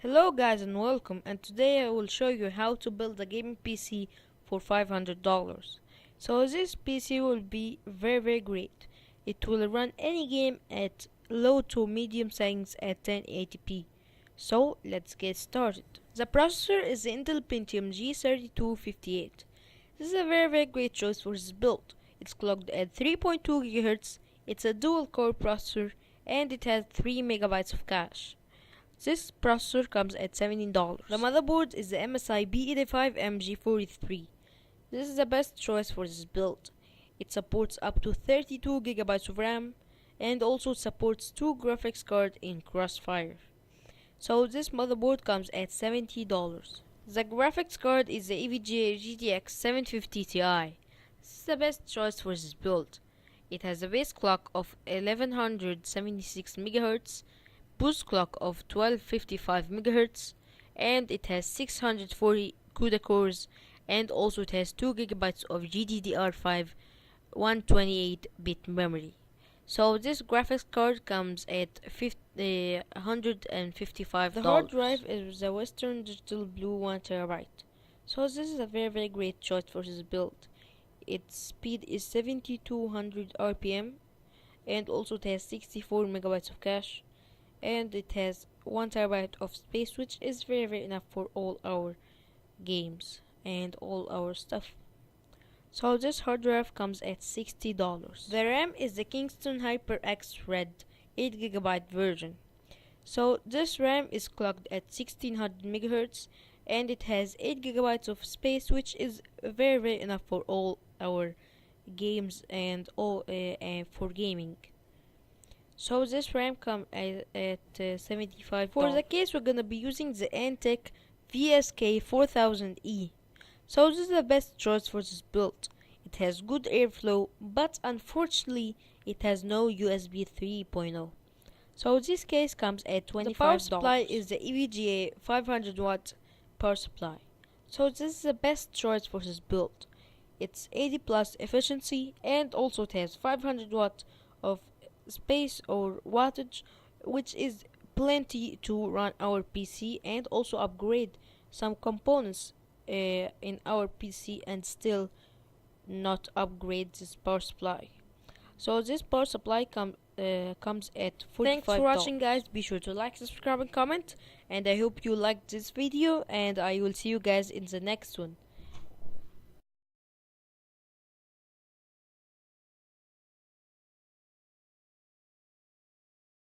Hello guys and welcome, and today I will show you how to build a gaming PC for $500. So this PC will be very great. It will run any game at low to medium settings at 1080p. So let's get started. The processor is the Intel Pentium G3258. This is a very great choice for this build. It's clocked at 3.2 GHz, it's a dual core processor, and it has 3 MB of cache. This processor comes at $17. The motherboard is the MSI B85MG43. This is the best choice for this build. It supports up to 32 GB of RAM and also supports 2 graphics cards in Crossfire. So this motherboard comes at $70. The graphics card is the EVGA GTX750Ti. This is the best choice for this build. It has a base clock of 1176 MHz, boost clock of 1255 MHz, and it has 640 CUDA cores, and also it has 2 GB of GDDR5 128-bit memory. So this graphics card comes at $155. The hard drive is the Western Digital Blue 1TB. So this is a very great choice for this build. Its speed is 7200 RPM, and also it has 64 MB of cache, and it has 1 TB of space, which is very enough for all our games and all our stuff. So this hard drive comes at $60. The RAM is the Kingston HyperX Red 8 GB version. So this RAM is clocked at 1600 MHz, and it has 8 GB of space, which is very enough for all our games and all for gaming. So this RAM comes at $75. For the case, we're gonna be using the Antec VSK4000E. So this is the best choice for this build. It has good airflow, but unfortunately it has no USB 3.0. So this case comes at $25. The power supply is the EVGA 500 watt power supply. So this is the best choice for this build. It's 80 plus efficiency, and also it has 500 watt of space or wattage, which is plenty to run our PC and also upgrade some components in our PC and still not upgrade this power supply. So this power supply comes at $45. Thanks for watching guys. Be sure to like, subscribe and comment, and I hope you liked this video, and I will see you guys in the next one.